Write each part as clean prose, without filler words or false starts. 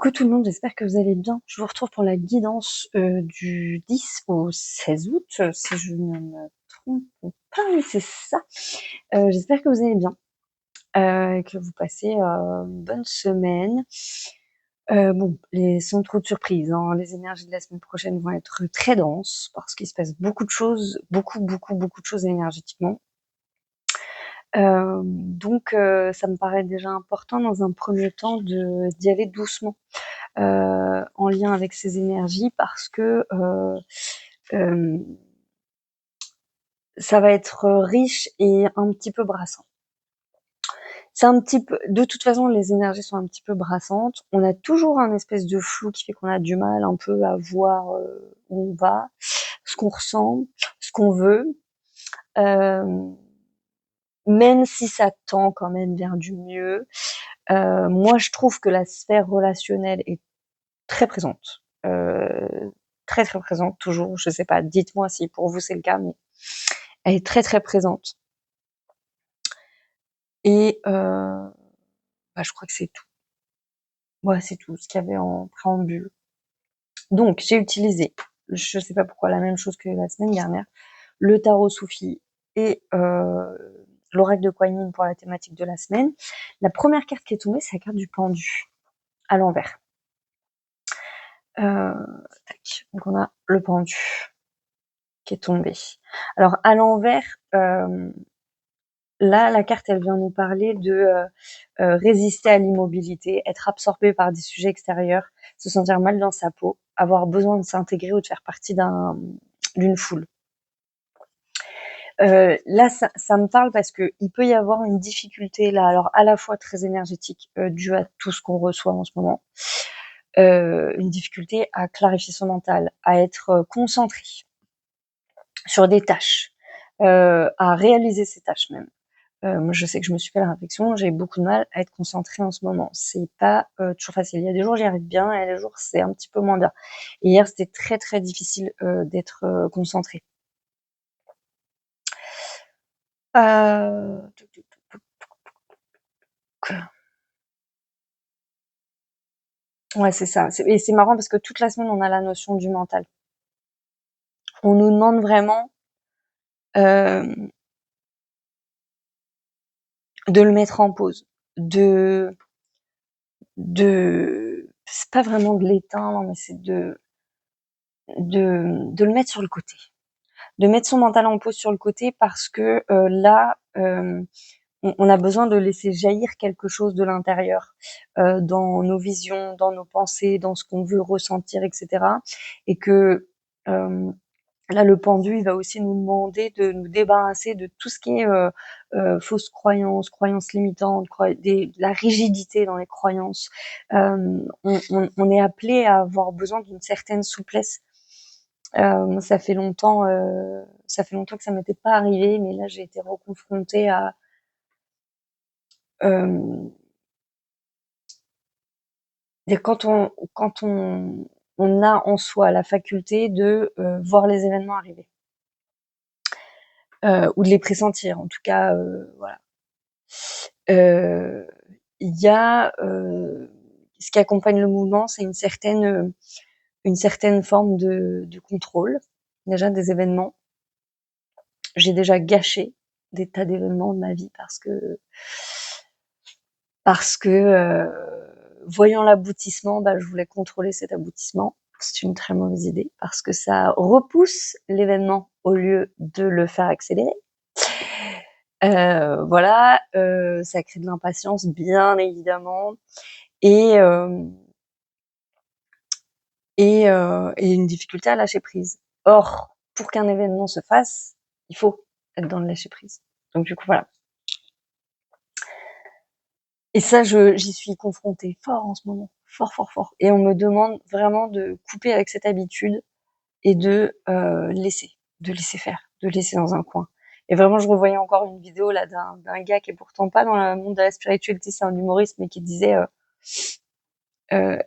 Coucou tout le monde, j'espère que vous allez bien. Je vous retrouve pour la guidance du 10 au 16 août, si je ne me trompe pas, oui c'est ça. J'espère que vous allez bien, que vous passez une bonne semaine. Bon, sans trop de surprises, hein, les énergies de la semaine prochaine vont être très denses parce qu'il se passe beaucoup de choses, beaucoup de choses énergétiquement. Ça me paraît déjà important dans un premier temps d'y aller doucement. En lien avec ces énergies parce que ça va être riche et un petit peu brassant. C'est un petit peu, de toute façon, les énergies sont un petit peu brassantes. On a toujours un espèce de flou qui fait qu'on a du mal un peu à voir où on va, ce qu'on ressent, ce qu'on veut, euh, même si ça tend quand même vers du mieux. Moi, je trouve que la sphère relationnelle est très présente. Très présente toujours. Je sais pas, dites-moi si pour vous c'est le cas, mais elle est très présente. Et je crois que c'est tout. Ouais, c'est tout ce qu'il y avait en préambule. Donc j'ai utilisé, je sais pas pourquoi, la même chose que la semaine dernière, le tarot Soufi et l'oracle de Kuan Yin pour la thématique de la semaine. La première carte qui est tombée, c'est la carte du pendu à l'envers. Tac. Donc on a le pendu qui est tombé. Alors à l'envers, là, la carte, elle vient nous parler de résister à l'immobilité, être absorbé par des sujets extérieurs, se sentir mal dans sa peau, avoir besoin de s'intégrer ou de faire partie d'une foule. Là, ça me parle parce que il peut y avoir une difficulté là, alors à la fois très énergétique due à tout ce qu'on reçoit en ce moment, une difficulté à clarifier son mental, à être concentré sur des tâches, à réaliser ces tâches même. Moi, je sais que je me suis fait la réflexion, j'ai beaucoup de mal à être concentrée en ce moment. C'est pas toujours facile. Il y a des jours j'y arrive bien, et il y a des jours c'est un petit peu moins bien. Et hier c'était très difficile d'être concentrée. Euh... Ouais, c'est ça. Et c'est marrant parce que toute la semaine on a la notion du mental. On nous demande vraiment euh, de le mettre en pause, c'est pas vraiment de l'éteindre, mais c'est de le mettre sur le côté. De mettre son mental en pause sur le côté parce que là, on a besoin de laisser jaillir quelque chose de l'intérieur, dans nos visions, dans nos pensées, dans ce qu'on veut ressentir, etc. Et que là, le pendu, il va aussi nous demander de nous débarrasser de tout ce qui est fausses croyances limitantes, de la rigidité dans les croyances. On est appelé à avoir besoin d'une certaine souplesse. Ça fait longtemps que ça m'était pas arrivé, mais là j'ai été reconfrontée à quand on a en soi la faculté de voir les événements arriver ou de les pressentir, en tout cas, voilà. Il y a ce qui accompagne le mouvement, c'est une certaine forme de contrôle déjà des événements. J'ai déjà gâché des tas d'événements de ma vie parce que voyant l'aboutissement, je voulais contrôler cet aboutissement. C'est une très mauvaise idée parce que ça repousse l'événement au lieu de le faire accélérer. Voilà, ça crée de l'impatience, bien évidemment, et une difficulté à lâcher prise. Or, pour qu'un événement se fasse, il faut être dans le lâcher prise. Donc du coup, voilà. Et ça, j'y suis confrontée fort en ce moment, fort. Et on me demande vraiment de couper avec cette habitude et de laisser faire, de laisser dans un coin. Et vraiment, je revoyais encore une vidéo là d'un gars qui est pourtant pas dans le monde de la spiritualité, c'est un humoriste, mais qui disait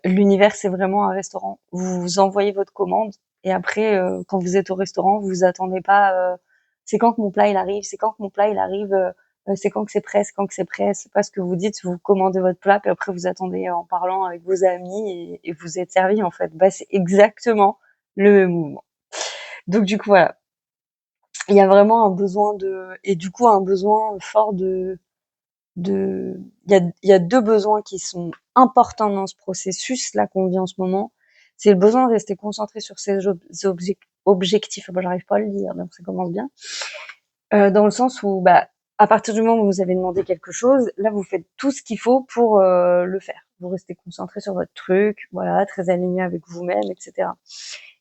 l'univers c'est vraiment un restaurant. Vous envoyez votre commande et après, quand vous êtes au restaurant, vous attendez pas. C'est quand que mon plat il arrive, c'est quand que mon plat il arrive. c'est quand que c'est prêt, c'est quand que c'est prêt, c'est pas ce que vous dites, vous commandez votre plat, puis après vous attendez en parlant avec vos amis et vous êtes servi en fait. Bah, c'est exactement le même mouvement. Donc du coup voilà, il y a vraiment un besoin et du coup un besoin fort il y a 2 besoins qui sont importants dans ce processus-là qu'on vit en ce moment. C'est le besoin de rester concentré sur ses objectifs. Bah, j'arrive pas à le dire, donc ça commence bien. Dans le sens où, bah, à partir du moment où vous avez demandé quelque chose, là, vous faites tout ce qu'il faut pour le faire. Vous restez concentré sur votre truc, voilà, très aligné avec vous-même, etc.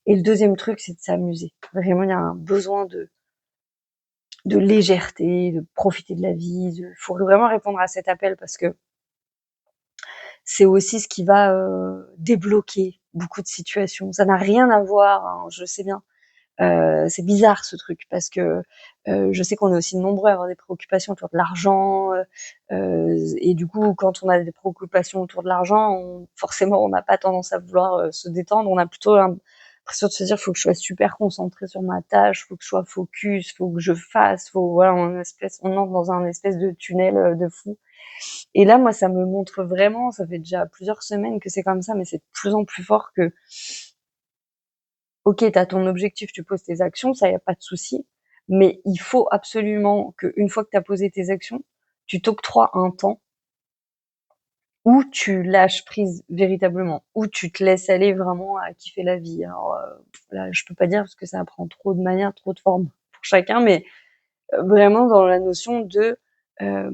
Et le deuxième truc, c'est de s'amuser. Vraiment, il y a un besoin de légèreté, de profiter de la vie. Il faut vraiment répondre à cet appel parce que c'est aussi ce qui va débloquer beaucoup de situations. Ça n'a rien à voir, hein, je sais bien. C'est bizarre ce truc parce que je sais qu'on est aussi nombreux à avoir des préoccupations autour de l'argent et du coup, quand on a des préoccupations autour de l'argent, forcément, on n'a pas tendance à vouloir se détendre. On a plutôt l'impression de se dire, faut que je sois super concentré sur ma tâche, faut que je sois focus, faut que je fasse, voilà, on entre dans un espèce de tunnel de fou. Et là, moi, ça me montre vraiment, ça fait déjà plusieurs semaines que c'est comme ça, mais c'est de plus en plus fort que, ok, t'as ton objectif, tu poses tes actions, ça y a pas de souci, mais il faut absolument qu'une fois que t'as posé tes actions, tu t'octroies un temps où tu lâches prise véritablement, où tu te laisses aller vraiment à kiffer la vie. Alors là, je peux pas dire parce que ça prend trop de manières, trop de formes pour chacun, mais vraiment dans la notion de euh,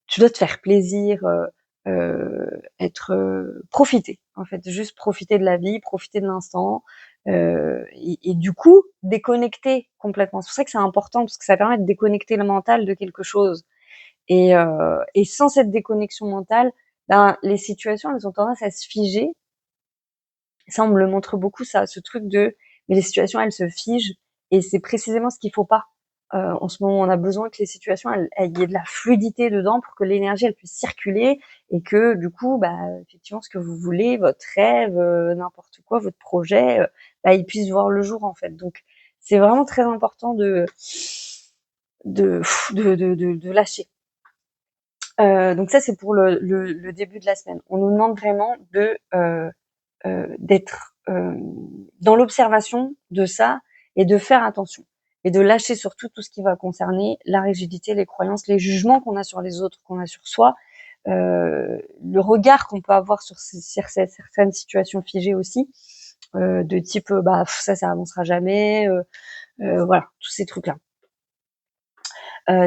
tu dois te faire plaisir, être profiter en fait, juste profiter de la vie, profiter de l'instant, et du coup déconnecter complètement. C'est pour ça que c'est important parce que ça permet de déconnecter le mental de quelque chose et sans cette déconnexion mentale, ben les situations elles ont tendance à se figer. Ça on me le montre beaucoup ça, ce truc de mais les situations elles se figent et c'est précisément ce qu'il faut pas. En ce moment, on a besoin que les situations, il y ait de la fluidité dedans pour que l'énergie, elle puisse circuler et que du coup, bah, effectivement, ce que vous voulez, votre rêve, n'importe quoi, votre projet, bah, il puisse voir le jour en fait. Donc, c'est vraiment très important de, de lâcher. Donc ça, c'est pour le début de la semaine. On nous demande vraiment d'être dans l'observation de ça et de faire attention et de lâcher surtout tout ce qui va concerner la rigidité, les croyances, les jugements qu'on a sur les autres, qu'on a sur soi, le regard qu'on peut avoir sur certaines situations figées aussi, de type bah ça avancera jamais, voilà tous ces trucs là.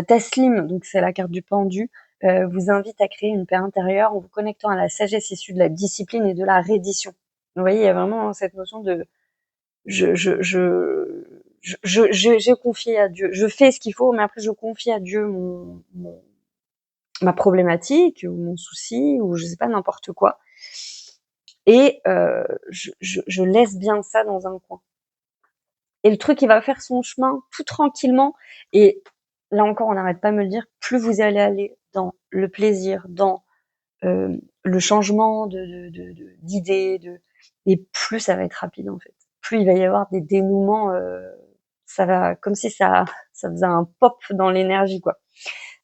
Taslim, donc c'est la carte du pendu, vous invite à créer une paix intérieure en vous connectant à la sagesse issue de la discipline et de la reddition. Vous voyez, il y a vraiment cette notion de j'ai confié à Dieu. Je fais ce qu'il faut, mais après je confie à Dieu ma problématique ou mon souci ou je sais pas n'importe quoi. Et je laisse bien ça dans un coin. Et le truc, il va faire son chemin tout tranquillement. Et là encore, on n'arrête pas de me le dire, plus vous allez aller dans le plaisir, dans le changement d'idées, et plus ça va être rapide en fait. Plus il va y avoir des dénouements, ça va comme si ça faisait un pop dans l'énergie quoi.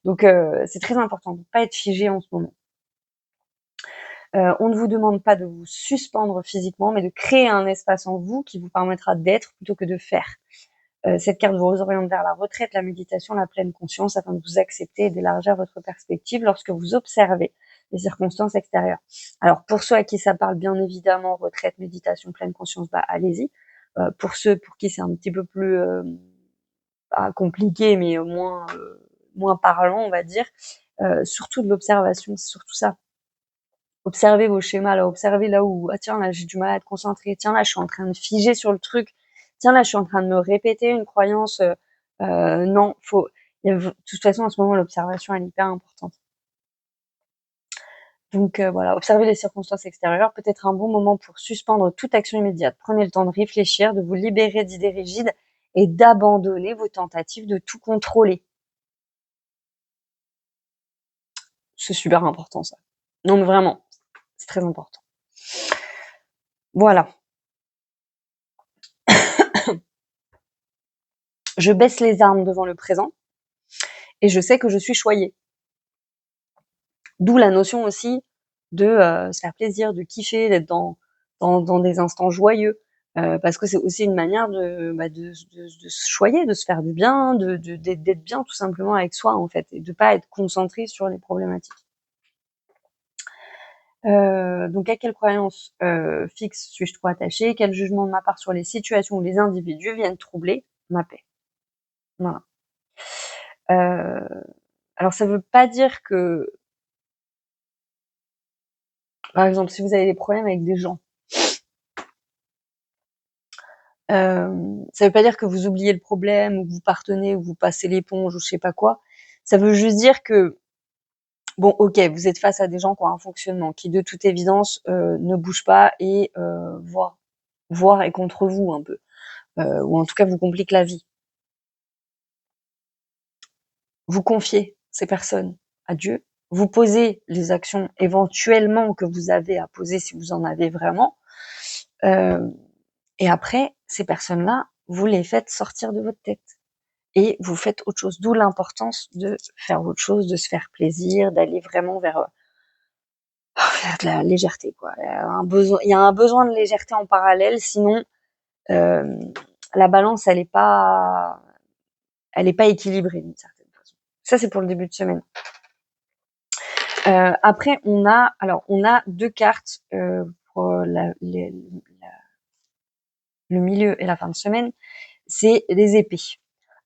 Donc c'est très important de ne pas être figé en ce moment. On ne vous demande pas de vous suspendre physiquement, mais de créer un espace en vous qui vous permettra d'être plutôt que de faire. Cette carte vous oriente vers la retraite, la méditation, la pleine conscience afin de vous accepter et d'élargir votre perspective lorsque vous observez les circonstances extérieures. Alors pour ceux à qui ça parle bien évidemment, retraite, méditation, pleine conscience, bah allez-y. Pour ceux pour qui c'est un petit peu plus pas compliqué mais moins parlant on va dire, surtout de l'observation, c'est surtout ça. Observez vos schémas là, observez là où ah tiens là j'ai du mal à être concentrée, tiens là je suis en train de figer sur le truc, tiens là je suis en train de me répéter une croyance, non faut de toute façon en ce moment l'observation elle est hyper importante. Donc voilà, observez les circonstances extérieures, peut-être un bon moment pour suspendre toute action immédiate. Prenez le temps de réfléchir, de vous libérer d'idées rigides et d'abandonner vos tentatives de tout contrôler. C'est super important ça. Non mais vraiment, c'est très important. Voilà. Je baisse les armes devant le présent et je sais que je suis choyée. D'où la notion aussi de se faire plaisir, de kiffer, d'être dans des instants joyeux, parce que c'est aussi une manière de se choyer, de se faire du bien, d'être bien tout simplement avec soi en fait, et de pas être concentré sur les problématiques. Donc à quelle croyance fixe suis-je trop attachée? Quel jugement de ma part sur les situations ou les individus viennent troubler ma paix? Voilà. Alors ça veut pas dire que, par exemple, si vous avez des problèmes avec des gens, ça veut pas dire que vous oubliez le problème ou que vous partez ou vous passez l'éponge ou je sais pas quoi. Ça veut juste dire que, bon, OK, vous êtes face à des gens qui ont un fonctionnement qui, de toute évidence, ne bouge pas et voire est contre vous un peu, ou en tout cas vous complique la vie. Vous confiez ces personnes à Dieu, vous posez les actions éventuellement que vous avez à poser si vous en avez vraiment, et après ces personnes-là, vous les faites sortir de votre tête. Et vous faites autre chose. D'où l'importance de faire autre chose, de se faire plaisir, d'aller vraiment vers de la légèreté, quoi. Il y a un besoin de légèreté en parallèle, sinon euh, la balance, elle est pas équilibrée d'une certaine façon. Ça, c'est pour le début de semaine. Après, on a deux cartes pour le milieu et la fin de semaine. C'est les épées.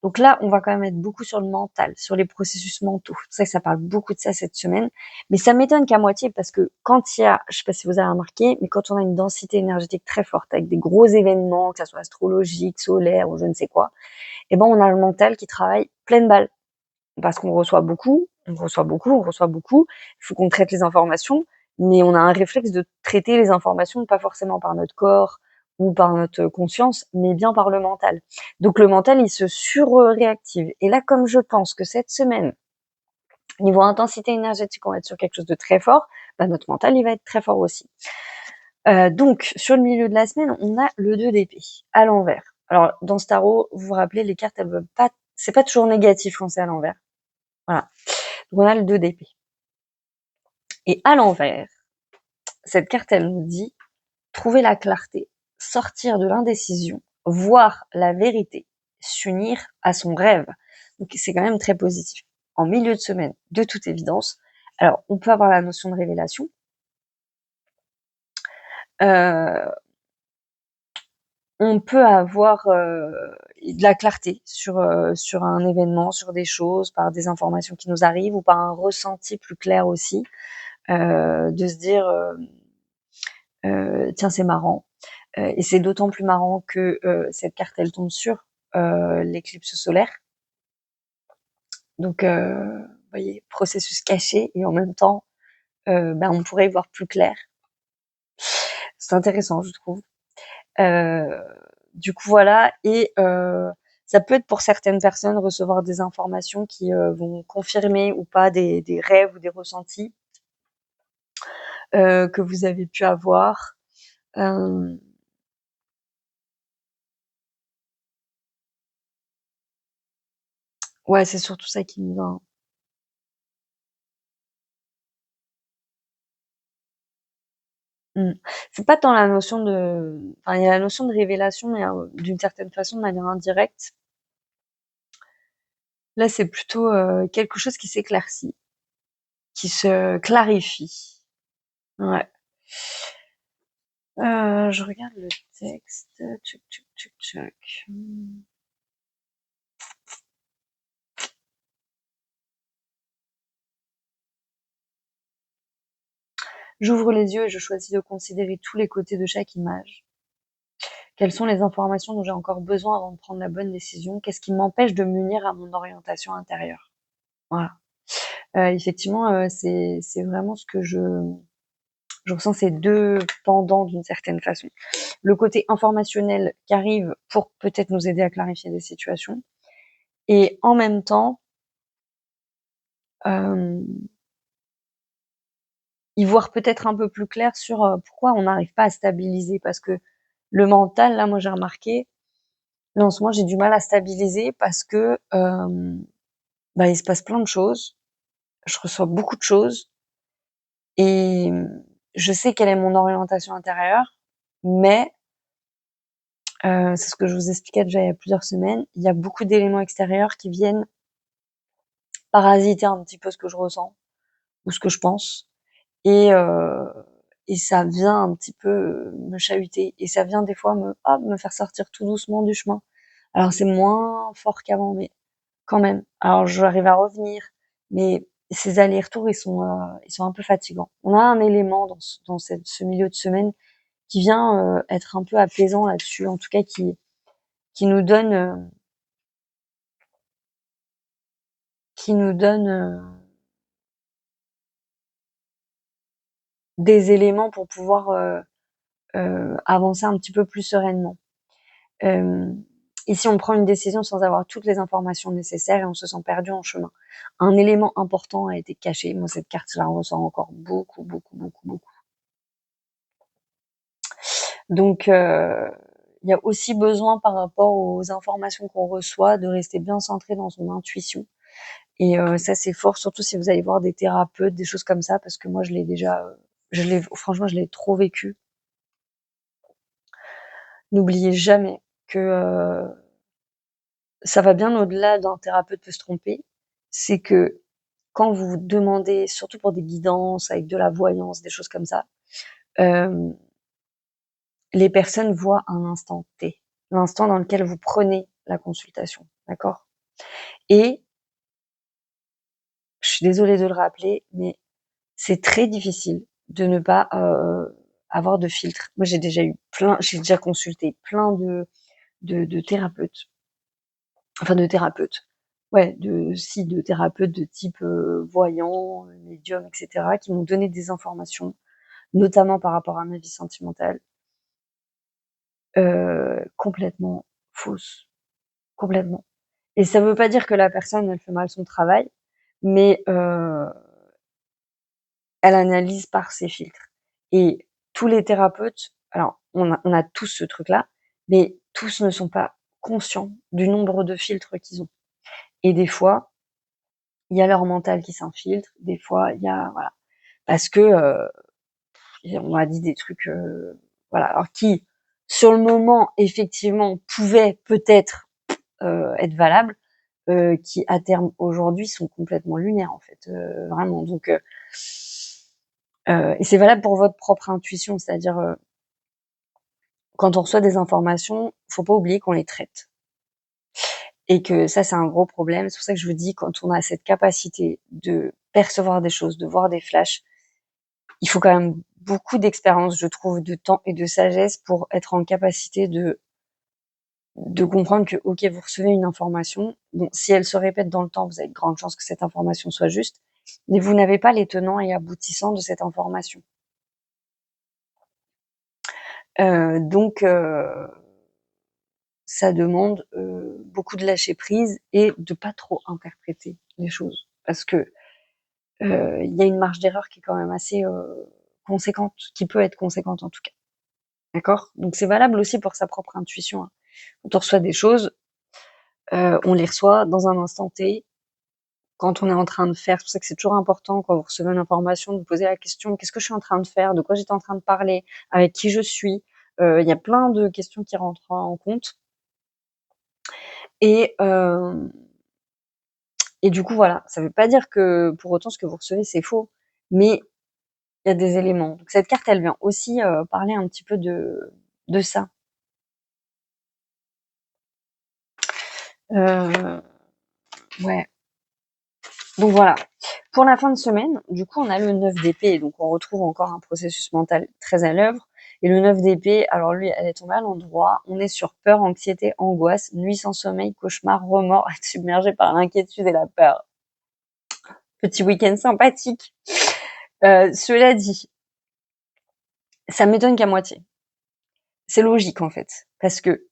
Donc là, on va quand même être beaucoup sur le mental, sur les processus mentaux. C'est ça que ça parle beaucoup de ça cette semaine. Mais ça m'étonne qu'à moitié, parce que quand il y a, je sais pas si vous avez remarqué, mais quand on a une densité énergétique très forte, avec des gros événements, que ça soit astrologique, solaire ou je ne sais quoi, eh ben on a le mental qui travaille pleine balle. Parce qu'on reçoit beaucoup, on reçoit beaucoup, on reçoit beaucoup. Il faut qu'on traite les informations, mais on a un réflexe de traiter les informations pas forcément par notre corps ou par notre conscience, mais bien par le mental. Donc le mental, il se surréactive. Et là, comme je pense que cette semaine, niveau intensité énergétique, on va être sur quelque chose de très fort, bah, notre mental, il va être très fort aussi. Donc, sur le milieu de la semaine, on a le 2 d'épée, à l'envers. Alors, dans ce tarot, vous vous rappelez, les cartes, elles veulent pas, c'est pas toujours négatif quand c'est à l'envers. Voilà. Donc, on a le 2 d'épée. Et à l'envers, cette carte, elle nous dit trouver la clarté, sortir de l'indécision, voir la vérité, s'unir à son rêve. Donc c'est quand même très positif. En milieu de semaine, de toute évidence. Alors, on peut avoir la notion de révélation. Euh, on peut avoir de la clarté sur un événement, sur des choses, par des informations qui nous arrivent ou par un ressenti plus clair aussi, de se dire tiens, c'est marrant. Et c'est d'autant plus marrant que cette carte, elle tombe sur l'éclipse solaire. Donc, vous voyez, processus caché et en même temps, on pourrait y voir plus clair. C'est intéressant, je trouve. Euh, du coup, voilà. Et ça peut être pour certaines personnes recevoir des informations qui vont confirmer ou pas des rêves ou des ressentis que vous avez pu avoir. Ouais, c'est surtout ça qui me vient. Mmh. C'est pas tant la notion de, enfin, il y a la notion de révélation, mais d'une certaine façon, de manière indirecte. Là, c'est plutôt quelque chose qui s'éclaircit, qui se clarifie. Ouais. Je regarde le texte. Tchuc, tchuc, tchuc, tchuc. J'ouvre les yeux et je choisis de considérer tous les côtés de chaque image. Quelles sont les informations dont j'ai encore besoin avant de prendre la bonne décision? Qu'est-ce qui m'empêche de m'unir à mon orientation intérieure? Voilà. Effectivement, c'est vraiment ce que je ressens, ces deux pendants d'une certaine façon. Le côté informationnel qui arrive pour peut-être nous aider à clarifier des situations, et en même temps, euh, y voir peut-être un peu plus clair sur pourquoi on n'arrive pas à stabiliser. Parce que le mental, là, moi j'ai remarqué, là en ce moment j'ai du mal à stabiliser parce que il se passe plein de choses. Je reçois beaucoup de choses et je sais quelle est mon orientation intérieure, mais c'est ce que je vous expliquais déjà il y a plusieurs semaines, il y a beaucoup d'éléments extérieurs qui viennent parasiter un petit peu ce que je ressens ou ce que je pense et heu et ça vient un petit peu, me chahuter et ça vient des fois me faire sortir tout doucement du chemin. Alors c'est moins fort qu'avant, mais quand même. Alors j'arrive à revenir, mais ces allers-retours, ils sont un peu fatigants. On a un élément dans ce milieu de semaine qui vient, être un peu apaisant là-dessus, en tout cas qui nous donne, qui nous donne, des éléments pour pouvoir, avancer un petit peu plus sereinement. Ici, on prend une décision sans avoir toutes les informations nécessaires et on se sent perdu en chemin. Un élément important a été caché. Moi, cette carte, je la ressens encore beaucoup, beaucoup, beaucoup, beaucoup. Donc, il y a aussi besoin par rapport aux informations qu'on reçoit de rester bien centré dans son intuition. Et ça, c'est fort, surtout si vous allez voir des thérapeutes, des choses comme ça, parce que moi, je l'ai déjà, franchement, je l'ai trop vécu. N'oubliez jamais que ça va bien au-delà d'un thérapeute peut se tromper. C'est que quand vous demandez, surtout pour des guidances avec de la voyance, des choses comme ça, euh, les personnes voient un instant T, l'instant dans lequel vous prenez la consultation, d'accord? Et je suis désolée de le rappeler, mais c'est très difficile de ne pas avoir de filtre. Moi, j'ai déjà consulté plein de thérapeutes, enfin de thérapeutes, ouais, de thérapeutes de type voyant, médium, etc., qui m'ont donné des informations, notamment par rapport à ma vie sentimentale, complètement fausses, complètement. Et ça veut pas dire que la personne, elle fait mal son travail, mais elle analyse par ses filtres. Et tous les thérapeutes, alors on a tous ce truc-là, mais tous ne sont pas conscients du nombre de filtres qu'ils ont. Et des fois, il y a leur mental qui s'infiltre, des fois, il y a voilà, parce que on m'a dit des trucs, voilà, alors qui sur le moment effectivement pouvaient peut-être être valables, qui à terme aujourd'hui sont complètement lunaires en fait, vraiment. Donc et c'est valable pour votre propre intuition, c'est-à-dire quand on reçoit des informations, faut pas oublier qu'on les traite et que ça c'est un gros problème. C'est pour ça que je vous dis quand on a cette capacité de percevoir des choses, de voir des flashs, il faut quand même beaucoup d'expérience, je trouve, de temps et de sagesse pour être en capacité de comprendre que, OK, vous recevez une information. Bon, si elle se répète dans le temps, vous avez de grandes chances que cette information soit juste, mais vous n'avez pas les tenants et aboutissants de cette information. Donc, ça demande beaucoup de lâcher prise et de pas trop interpréter les choses, parce que il y a une marge d'erreur qui est quand même assez conséquente, qui peut être conséquente en tout cas. D'accord? Donc c'est valable aussi pour sa propre intuition, hein. Quand on reçoit des choses, on les reçoit dans un instant T, quand on est en train de faire. C'est pour ça que c'est toujours important quand vous recevez une information de vous poser la question: «Qu'est-ce que je suis en train de faire? De quoi j'étais en train de parler? Avec qui je suis?» Il y a plein de questions qui rentrent en compte et du coup voilà, ça veut pas dire que pour autant ce que vous recevez c'est faux, mais il y a des éléments. Donc cette carte elle vient aussi, parler un petit peu de ça. Heu, ouais. Donc voilà. Pour la fin de semaine, du coup, on a le 9 d'épée, donc on retrouve encore un processus mental très à l'œuvre. Et le 9 d'épée, alors lui, elle est tombée à l'endroit. On est sur peur, anxiété, angoisse, nuit sans sommeil, cauchemar, remords, être submergé par l'inquiétude et la peur. Petit week-end sympathique. Cela dit, ça m'étonne qu'à moitié. C'est logique en fait, parce que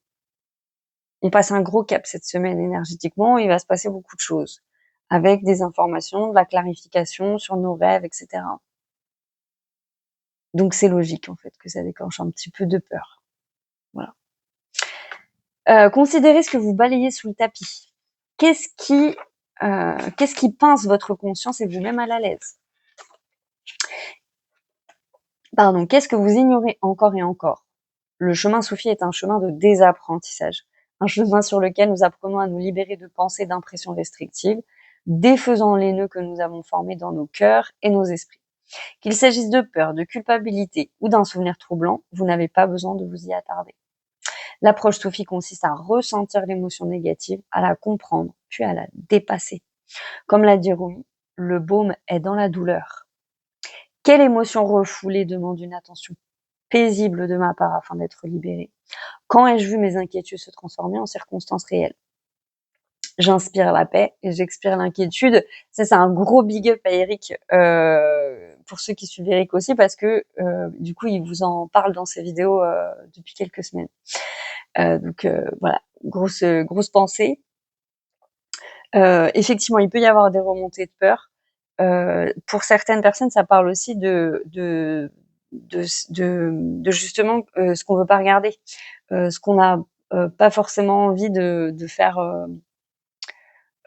on passe un gros cap cette semaine énergétiquement, il va se passer beaucoup de choses, avec des informations, de la clarification sur nos rêves, etc. Donc c'est logique en fait que ça déclenche un petit peu de peur. Voilà. Considérez ce que vous balayez sous le tapis. Qu'est-ce qui Qu'est-ce qui pince votre conscience et vous-même mal à l'aise? Pardon, qu'est-ce que vous ignorez encore et encore? Le chemin Soufi est un chemin de désapprentissage, un chemin sur lequel nous apprenons à nous libérer de pensées, d'impressions restrictives, défaisant les nœuds que nous avons formés dans nos cœurs et nos esprits. Qu'il s'agisse de peur, de culpabilité ou d'un souvenir troublant, vous n'avez pas besoin de vous y attarder. L'approche Soufi consiste à ressentir l'émotion négative, à la comprendre, puis à la dépasser. Comme l'a dit Rumi, le baume est dans la douleur. Quelle émotion refoulée demande une attention paisible de ma part afin d'être libérée? Quand ai-je vu mes inquiétudes se transformer en circonstances réelles? J'inspire la paix et j'expire l'inquiétude. Ça, c'est un gros big up à Eric, pour ceux qui suivent Eric aussi, parce que du coup, il vous en parle dans ses vidéos depuis quelques semaines. Donc voilà, grosse pensée. Effectivement, il peut y avoir des remontées de peur. Pour certaines personnes, ça parle aussi de justement ce qu'on veut pas regarder, ce qu'on a pas forcément envie de faire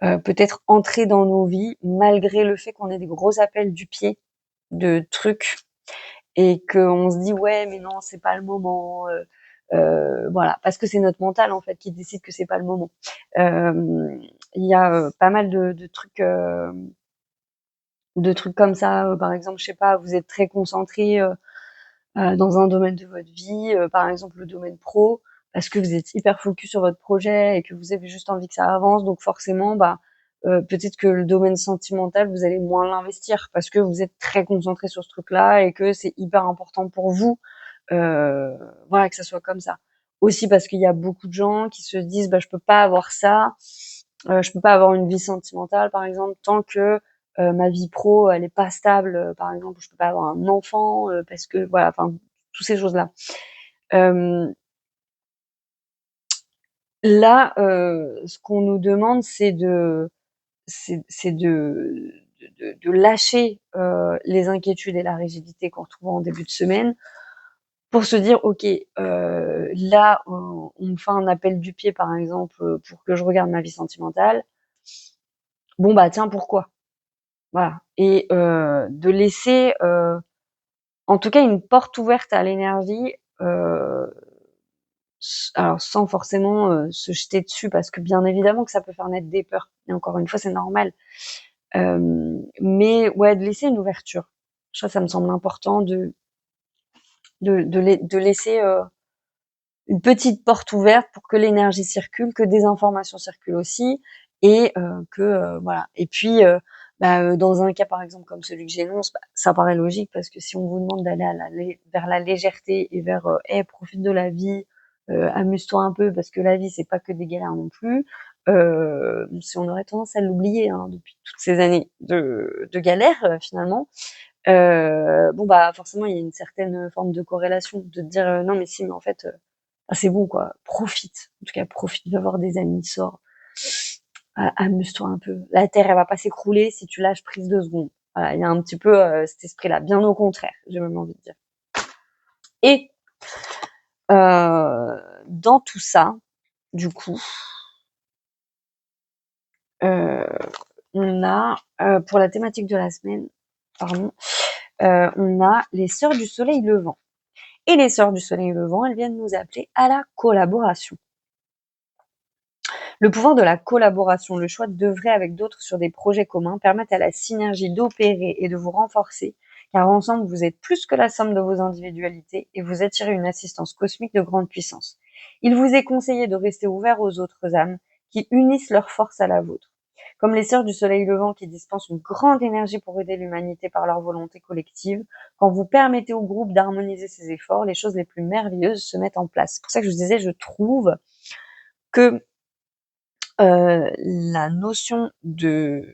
peut-être entrer dans nos vies, malgré le fait qu'on ait des gros appels du pied de trucs et qu'on se dit ouais mais non c'est pas le moment. Voilà, parce que c'est notre mental en fait qui décide que c'est pas le moment. Il y a pas mal de trucs comme ça. Par exemple, je sais pas, vous êtes très concentré dans un domaine de votre vie, par exemple le domaine pro, parce que vous êtes hyper focus sur votre projet et que vous avez juste envie que ça avance, donc forcément, peut-être que le domaine sentimental, vous allez moins l'investir parce que vous êtes très concentré sur ce truc-là et que c'est hyper important pour vous, voilà, que ça soit comme ça. Aussi parce qu'il y a beaucoup de gens qui se disent: «Bah, je peux pas avoir ça, je peux pas avoir une vie sentimentale, par exemple, tant que ma vie pro, elle est pas stable, par exemple, je peux pas avoir un enfant, parce que voilà, enfin, toutes ces choses-là. Hem, Là, ce qu'on nous demande, c'est de lâcher, les inquiétudes et la rigidité qu'on retrouve en début de semaine pour se dire: «OK, là, on me fait un appel du pied, par exemple, pour que je regarde ma vie sentimentale. Bon, bah, tiens, pourquoi?» Voilà et de laisser, en tout cas une porte ouverte à l'énergie, alors sans forcément, se jeter dessus parce que bien évidemment que ça peut faire naître des peurs et encore une fois, c'est normal. Mais ouais, de laisser une ouverture. Ça me semble important de laisser, une petite porte ouverte pour que l'énergie circule, que des informations circulent aussi et que, voilà et puis, dans un cas, par exemple, comme celui que j'énonce, ça paraît logique parce que si on vous demande d'aller vers la légèreté et vers, «Hey, profite de la vie, amuse-toi un peu parce que la vie, c'est pas que des galères non plus», si on aurait tendance à l'oublier, hein, depuis toutes ces années de galères, finalement, forcément, il y a une certaine, forme de corrélation, de dire, «Non mais si, mais en fait, c'est bon quoi, profite. En tout cas, profite de voir des amis, sors, amuse-toi un peu. La terre, elle va pas s'écrouler si tu lâches prise 2 secondes. Voilà, il y a un petit peu cet esprit-là, bien au contraire, j'ai même envie de dire. Et dans tout ça, du coup, euh, on a, pour la thématique de la semaine, pardon, on a les sœurs du soleil levant. Et les sœurs du soleil levant, elles viennent nous appeler à la collaboration. Le pouvoir de la collaboration, le choix d'œuvrer avec d'autres sur des projets communs permettent à la synergie d'opérer et de vous renforcer, car ensemble vous êtes plus que la somme de vos individualités et vous attirez une assistance cosmique de grande puissance. Il vous est conseillé de rester ouvert aux autres âmes qui unissent leurs forces à la vôtre. Comme les sœurs du soleil levant qui dispensent une grande énergie pour aider l'humanité par leur volonté collective, quand vous permettez au groupe d'harmoniser ses efforts, les choses les plus merveilleuses se mettent en place. C'est pour ça que je vous disais, je trouve que la notion de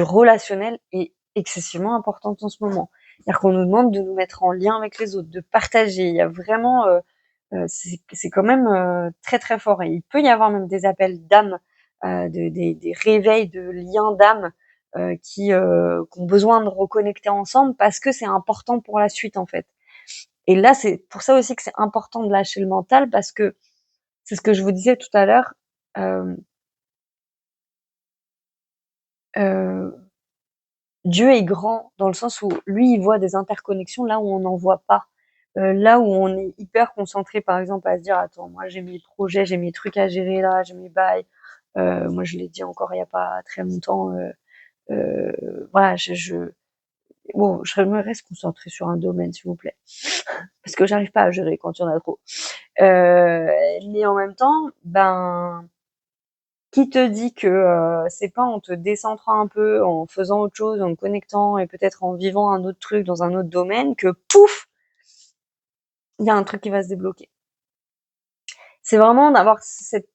relationnel est excessivement importante en ce moment. C'est-à-dire qu'on nous demande de nous mettre en lien avec les autres, de partager. Il y a vraiment, c'est quand même très très fort. Et il peut y avoir même des appels d'âme, des réveils de liens d'âme qui ont besoin de reconnecter ensemble parce que c'est important pour la suite en fait. Et là, c'est pour ça aussi que c'est important de lâcher le mental parce que c'est ce que je vous disais tout à l'heure. Dieu est grand dans le sens où lui, il voit des interconnexions là où on n'en voit pas. Là où on est hyper concentré, par exemple, à se dire: «Attends, moi j'ai mes projets, j'ai mes trucs à gérer là, j'ai mes bails». Moi je l'ai dit encore il y a pas très longtemps, voilà, bon, je me reste concentrée sur un domaine, s'il vous plaît, parce que j'arrive pas à gérer quand il y en a trop. Mais en même temps, ben, qui te dit que c'est pas en te décentrant un peu, en faisant autre chose, en te connectant et peut-être en vivant un autre truc dans un autre domaine que pouf, il y a un truc qui va se débloquer. C'est vraiment d'avoir cette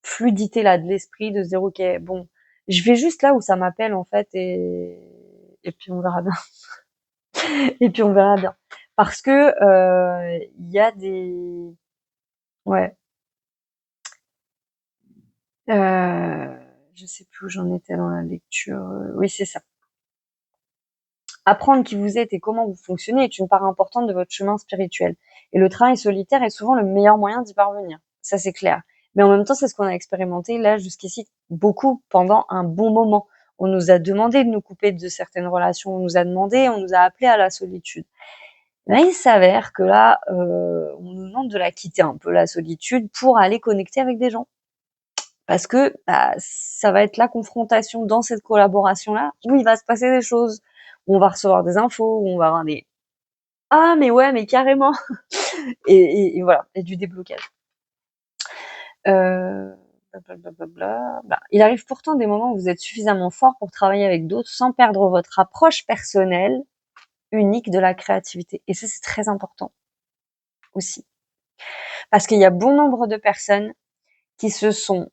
fluidité là de l'esprit, de se dire ok, bon, je vais juste là où ça m'appelle en fait et puis on verra bien. Et puis on verra bien. Parce que il y a des ouais. Je sais plus où j'en étais dans la lecture. Oui, c'est ça. Apprendre qui vous êtes et comment vous fonctionnez est une part importante de votre chemin spirituel. Et le travail solitaire est souvent le meilleur moyen d'y parvenir. Ça, c'est clair. Mais en même temps, c'est ce qu'on a expérimenté là jusqu'ici beaucoup pendant un bon moment. On nous a demandé de nous couper de certaines relations, on nous a appelé à la solitude. Là, il s'avère que là, on nous demande de la quitter un peu la solitude pour aller connecter avec des gens. Parce que bah, ça va être la confrontation dans cette collaboration-là où il va se passer des choses, où on va recevoir des infos, où on va avoir des ah mais ouais mais carrément et voilà et du déblocage. Blablabla. Bah, il arrive pourtant des moments où vous êtes suffisamment fort pour travailler avec d'autres sans perdre votre approche personnelle unique de la créativité. Et ça c'est très important aussi parce qu'il y a bon nombre de personnes qui se sont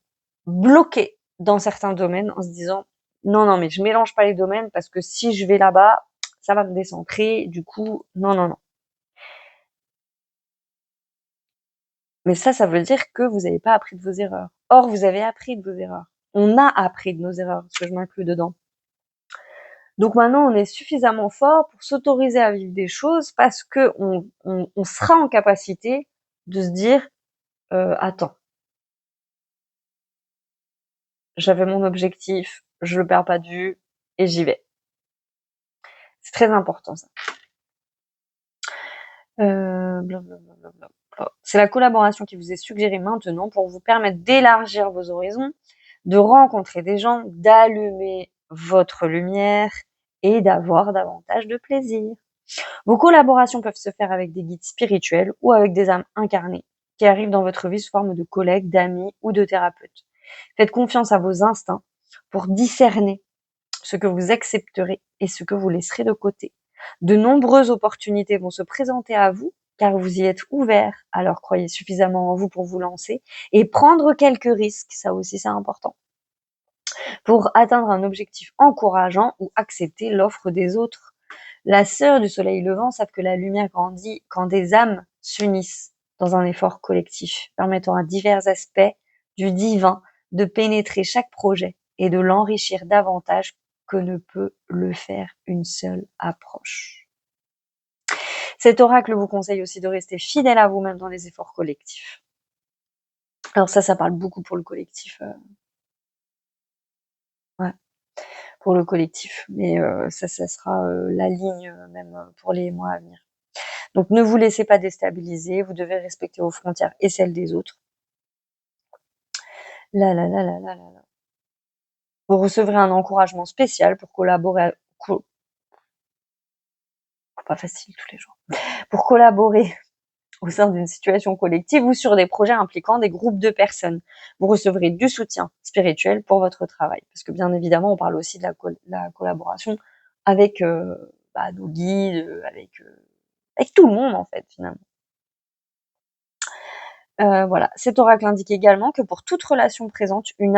bloquées dans certains domaines en se disant non, non, mais je mélange pas les domaines parce que si je vais là-bas, ça va me décentrer. Du coup, non, non, non. Mais ça veut dire que vous n'avez pas appris de vos erreurs. Or, vous avez appris de vos erreurs. On a appris de nos erreurs, parce que je m'inclus dedans. Donc maintenant, on est suffisamment fort pour s'autoriser à vivre des choses parce que on sera en capacité de se dire attends, j'avais mon objectif, je le perds pas de vue et j'y vais. C'est très important ça. Blablabla. C'est la collaboration qui vous est suggérée maintenant pour vous permettre d'élargir vos horizons, de rencontrer des gens, d'allumer votre lumière et d'avoir davantage de plaisir. Vos collaborations peuvent se faire avec des guides spirituels ou avec des âmes incarnées qui arrivent dans votre vie sous forme de collègues, d'amis ou de thérapeutes. Faites confiance à vos instincts pour discerner ce que vous accepterez et ce que vous laisserez de côté. De nombreuses opportunités vont se présenter à vous car vous y êtes ouvert, alors croyez suffisamment en vous pour vous lancer et prendre quelques risques, ça aussi c'est important, pour atteindre un objectif encourageant ou accepter l'offre des autres. La sœur du soleil levant savent que la lumière grandit quand des âmes s'unissent dans un effort collectif, permettant à divers aspects du divin de pénétrer chaque projet et de l'enrichir davantage que ne peut le faire une seule approche. Cet oracle vous conseille aussi de rester fidèle à vous-même dans les efforts collectifs. Alors ça parle beaucoup pour le collectif. Ouais, pour le collectif. Mais ça sera la ligne même pour les mois à venir. Donc ne vous laissez pas déstabiliser, vous devez respecter vos frontières et celles des autres. Là, là, là, là, là, là, là. Vous recevrez un encouragement spécial pour collaborer, pas facile tous les jours, pour collaborer au sein d'une situation collective ou sur des projets impliquant des groupes de personnes. Vous recevrez du soutien spirituel pour votre travail. Parce que bien évidemment, on parle aussi de la collaboration avec nos guides, avec tout le monde en fait finalement. Voilà. Cet oracle indique également que pour toute relation présente, une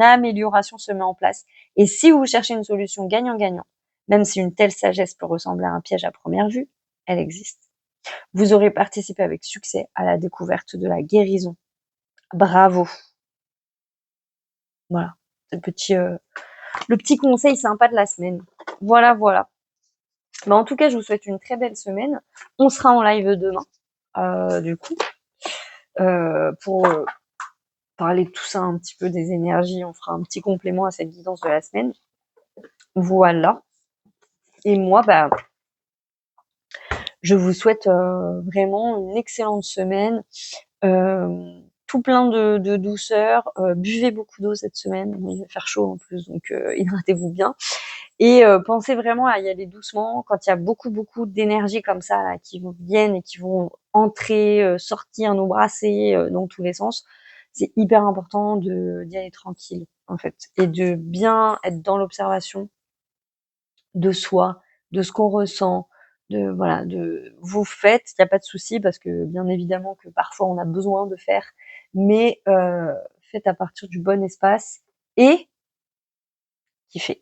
amélioration se met en place. Et si vous cherchez une solution gagnant-gagnant, même si une telle sagesse peut ressembler à un piège à première vue, elle existe. Vous aurez participé avec succès à la découverte de la guérison. Bravo. Voilà. Le petit conseil sympa de la semaine. Voilà, voilà. Mais en tout cas, je vous souhaite une très belle semaine. On sera en live demain, du coup, pour parler de tout ça un petit peu des énergies. On fera un petit complément à cette guidance de la semaine. Voilà et moi, bah, je vous souhaite, vraiment une excellente semaine, tout plein de douceur, buvez beaucoup d'eau cette semaine, il va faire chaud en plus donc hydratez-vous bien et pensez vraiment à y aller doucement. Quand il y a beaucoup, beaucoup d'énergie comme ça là qui vous viennent et qui vont entrer, sortir, nous brasser, dans tous les sens, c'est hyper important d'y aller tranquille, en fait et de bien être dans l'observation de soi, de ce qu'on ressent, de voilà, de vous faites, il y a pas de souci parce que bien évidemment que parfois on a besoin de faire, mais faites à partir du bon espace et kiffez.